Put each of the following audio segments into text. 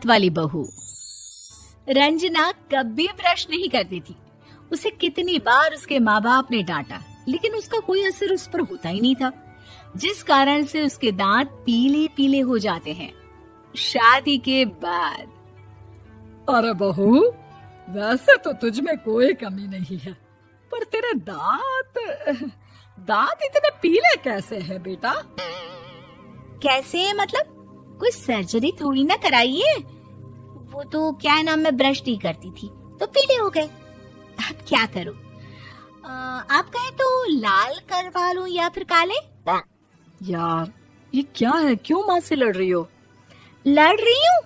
वाली बहू। रंजना कभी ब्रश नहीं करती थी। उसे कितनी बार उसके माँ बाप ने डांटा, लेकिन उसका कोई असर उस पर होता ही नहीं था, जिस कारण से उसके दांत पीले पीले हो जाते हैं। शादी के बाद अरे बहू, वैसे तो तुझ में कोई कमी नहीं है, पर तेरे दांत इतने पीले कैसे हैं बेटा? कैसे मतलब? कोई सर्जरी थोड़ी ना कराई है। वो तो क्या नाम, मैं ब्रश नहीं करती थी तो पीले हो गए। अब क्या करूं? आप कहें तो लाल करवा लूं या फिर काले? यार ये क्या है, क्यों माँ से लड़ रही हो? लड़ रही हूँ?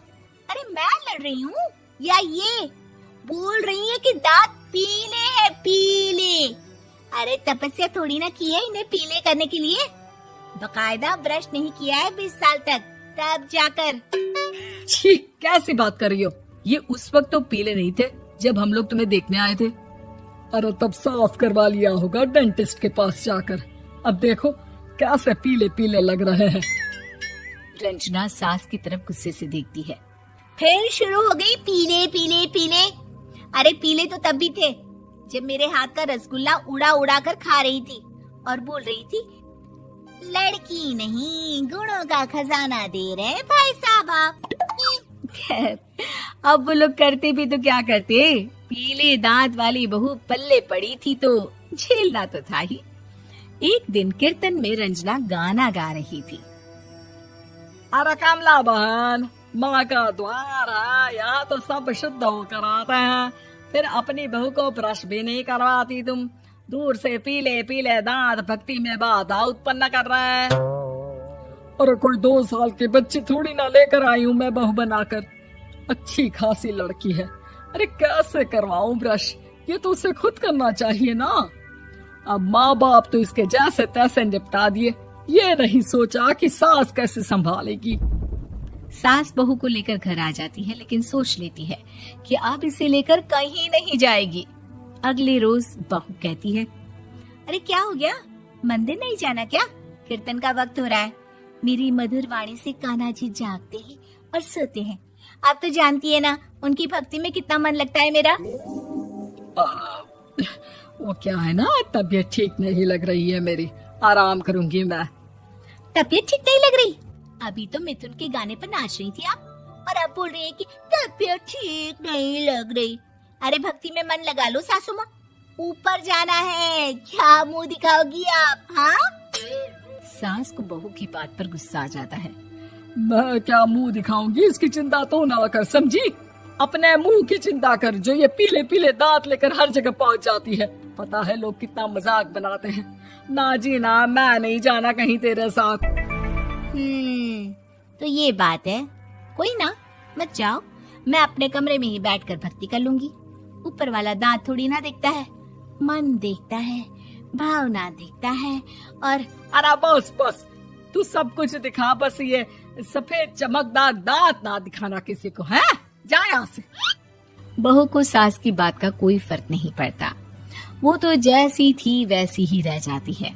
अरे मैं लड़ रही हूँ या ये बोल रही है कि दांत पीले हैं, पीले। अरे तपस्या थोड़ी ना की है इन्हें पीले करने के लिए। बकायदा ब्रश नहीं किया है 20 साल तक, तब जाकर। छी, कैसी बात कर रही हो? ये उस वक्त तो पीले नहीं थे जब हम लोग तुम्हें देखने आए थे। अरे तब साफ करवा लिया होगा डेंटिस्ट के पास जाकर। अब देखो कैसे पीले पीले लग रहे हैं। रंजना सास की तरफ गुस्से से देखती है। फिर शुरू हो गई पीले पीले पीले। अरे पीले तो तब भी थे जब मेरे हाथ का रसगुल्ला उड़ा उड़ा कर खा रही थी और बोल रही थी, लड़की नहीं गुणों का खजाना दे रहे भाई साहब आप। खैर, अब वो लोग करते भी तो क्या करते, पीले दांत वाली बहू पल्ले पड़ी थी तो झेलना तो था ही। एक दिन कीर्तन में रंजना गाना गा रही थी। अरे कमला बहन, माँ का द्वार है, यहाँ तो सब शुद्ध होकर आते हैं, फिर अपनी बहू को ब्रश भी नहीं करवाती तुम। दूर से पीले पीले दांत भक्ति में बाधा उत्पन्न कर रहे हैं। अरे कोई 2 साल की बच्ची थोड़ी ना लेकर आई हूँ मैं बहू बनाकर। अच्छी खासी लड़की है, अरे कैसे करवाऊं ब्रश? ये तो उसे खुद करना चाहिए ना। अब माँ बाप तो इसके जैसे तैसे निपटा दिए, ये नहीं सोचा कि सास कैसे संभालेगी। सास बहू को लेकर घर आ जाती है, लेकिन सोच लेती है कि अब इसे लेकर कहीं नहीं जाएगी। अगले रोज बहू कहती है, अरे क्या हो गया, मंदिर नहीं जाना क्या? कीर्तन का वक्त हो रहा है। मेरी मधुर वाणी से कान्हा जी जागते हैं और सोते हैं। आप तो जानती है ना उनकी भक्ति में कितना मन लगता है मेरा। वो क्या है ना, तबीयत ठीक नहीं लग रही है मेरी, आराम करूंगी मैं। तबीयत ठीक नहीं लग रही? अभी तो मिथुन के गाने पर नाच रही थी आप, और अब बोल रही है कि तबीयत ठीक नहीं लग रही। अरे भक्ति में मन लगा लो सासू माँ, ऊपर जाना है, क्या मुंह दिखाओगी आप? हाँ? सास को बहू की बात पर गुस्सा आ जाता है। मैं क्या मुंह दिखाऊंगी, इसकी चिंता तो ना कर, समझी? अपने मुंह की चिंता कर, जो ये पीले पीले दांत लेकर हर जगह पहुंच जाती है। पता है लोग कितना मजाक बनाते हैं। ना जी ना, मैं नहीं जाना कहीं तेरे साथ। तो ये बात है, कोई ना, मत जाओ, मैं अपने कमरे में ही बैठकर भक्ति कर लूंगी। ऊपर वाला दांत थोड़ी ना देखता है, मन देखता है, भावना देखता है। और अरे बस बस, तू सब कुछ दिखा, बस ये सफेद चमकदार दांत ना दिखाना किसी को, है? जा यहाँ से। बहू को सास की बात का कोई फर्क नहीं पड़ता, वो तो जैसी थी वैसी ही रह जाती है।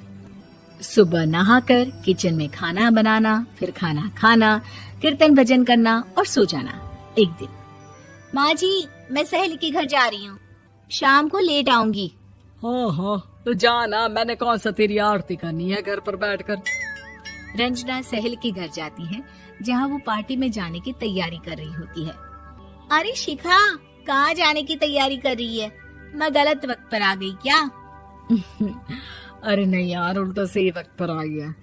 सुबह नहाकर किचन में खाना बनाना, फिर खाना खाना, कीर्तन भजन करना और सो जाना। एक दिन, माँ जी मैं सहेली के घर जा रही हूँ, शाम को लेट आऊंगी। हाँ हाँ तो जाना, मैंने कौन सा तेरी आरती करनी है घर पर बैठकर। रंजना सहेली के घर जाती है, जहाँ वो पार्टी में जाने की तैयारी कर रही होती है। अरे शिखा, कहाँ जाने की तैयारी कर रही है? मैं गलत वक्त पर आ गई क्या? अरे नहीं यार, उल्टा सही वक्त पर आई है।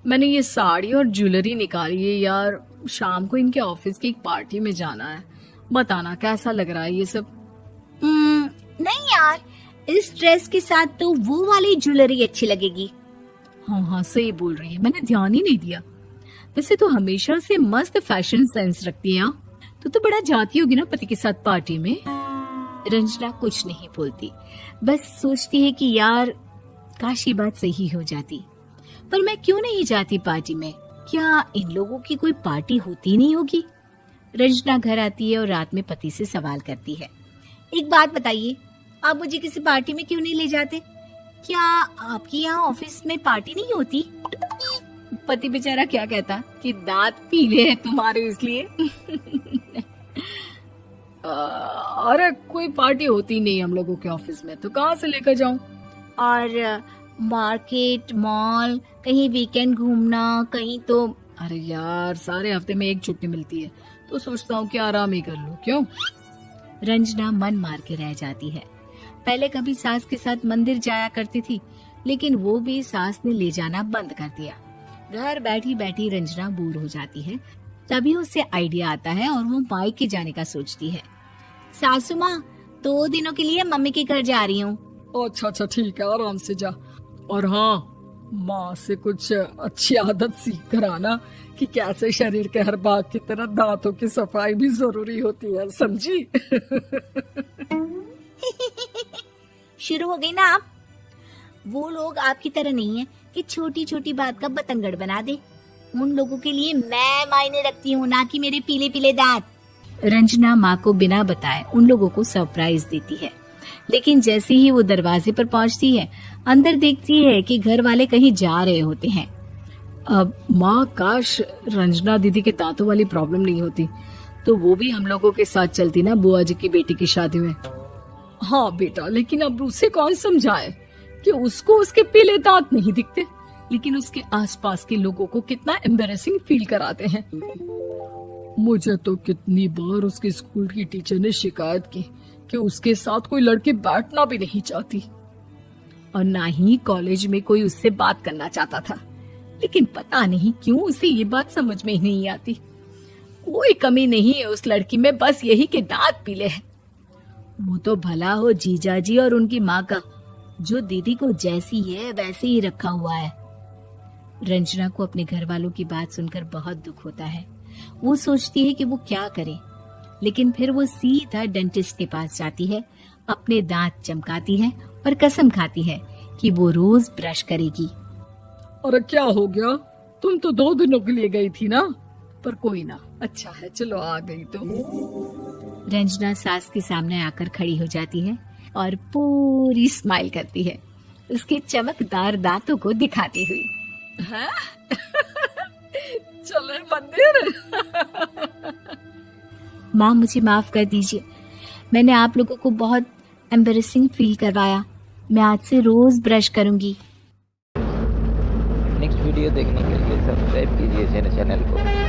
मैंने ये साड़ी और ज्वेलरी निकाली है यार, शाम को इनके ऑफिस की एक पार्टी में जाना है। बताना कैसा लग रहा है ये सब? नहीं यार, इस ड्रेस के साथ तो वो वाली ज्वेलरी अच्छी लगेगी। हाँ हाँ सही बोल रही है, मैंने ध्यान ही नहीं दिया। वैसे तो हमेशा से मस्त फैशन सेंस रखती है। तो बड़ा जाती होगी ना पति के साथ पार्टी में। रंजना कुछ नहीं बोलती, बस सोचती है कि यार काश ये बात सही हो जाती, पर मैं क्यों नहीं जाती पार्टी में? क्या इन लोगों की कोई पार्टी होती नहीं होगी? रंजना घर आती है और रात में पति से सवाल करती है, एक बात बताइए, आप मुझे किसी पार्टी में क्यों नहीं ले जाते? क्या आपके यहाँ ऑफिस में पार्टी नहीं होती? पति बेचारा क्या कहता कि दांत पीले हैं तुम्हारे इसलिए। अरे कोई पार्टी होती नहीं हम लोगों के ऑफिस में, तो कहाँ से लेकर जाऊं? और मार्केट, मॉल, कहीं वीकेंड घूमना, कहीं तो। अरे यार, सारे हफ्ते में एक छुट्टी मिलती है, तो सोचता हूँ कि आराम ही कर लूं। क्यों? रंजना मन मार के रह जाती है। पहले कभी सास के साथ मंदिर जाया करती थी, लेकिन वो भी सास ने ले जाना बंद कर दिया। घर बैठी बैठी रंजना बोर हो जाती है। तभी उसे आइडिया आता है और वो मायके जाने का सोचती है। सासू माँ, 2 दिनों के लिए मम्मी के घर जा रही हूँ। अच्छा ठीक है, आराम से जा। और हाँ, माँ से कुछ अच्छी आदत सीख कर आना कि कैसे शरीर के हर भाग की तरह दांतों की सफाई भी जरूरी होती है, समझी? शुरू हो गई ना आप? वो लोग आपकी तरह नहीं है कि छोटी छोटी बात का बतंगड़ बना दे। उन लोगों के लिए मैं मायने रखती हूँ, ना कि मेरे पीले पीले दांत। रंजना माँ को बिना बताए उन लोगों को सरप्राइज देती है, लेकिन जैसे ही वो दरवाजे पर पहुंचती है, अंदर देखती है कि घर वाले कहीं जा रहे होते हैं। अब माँ, काश रंजना दीदी के दांतों वाली प्रॉब्लम नहीं होती, तो वो भी हम लोगों के साथ चलती ना बुआ जी की बेटी की शादी में। हाँ बेटा, लेकिन अब उसे कौन समझाए कि उसको उसके पीले दांत नहीं दिखते, लेकिन उसके आसपास के लोगों को कितना एम्बैरेसिंग फील कराते हैं। मुझे तो कितनी बार उसके स्कूल की टीचर ने शिकायत की कि उसके साथ कोई लड़की बैठना भी नहीं चाहती, और ना ही कॉलेज में कोई उससे बात करना चाहता था। लेकिन पता नहीं क्यों उसे ये बात समझ में ही नहीं आती। कोई कमी नहीं है उस लड़की में, बस यही कि दांत पीले हैं। वो तो भला हो जीजा जी और उनकी माँ का, जो दीदी को जैसी है वैसे ही रखा हुआ है। रंजना को अपने घर वालों की बात सुनकर बहुत दुख होता है। वो सोचती है कि वो क्या करे, लेकिन फिर वो सीधा डेंटिस्ट के पास जाती है, अपने दांत चमकाती है और कसम खाती है कि वो रोज ब्रश करेगी। अरे क्या हो गया? तुम तो 2 दिनों के लिए गई थी ना, पर कोई ना, अच्छा है, चलो आ गई तो। रंजना सास के सामने आकर खड़ी हो जाती है और पूरी स्माइल करती है, उसके चमकदार दांतों को दिखाती हुई। हैं? चले मंदिर? माँ, मुझे माफ कर दीजिए, मैंने आप लोगों को बहुत एम्बैरेसिंग फील करवाया। मैं आज से रोज ब्रश करूंगी। नेक्स्ट वीडियो देखने के लिए सब्सक्राइब कीजिए चैनल को।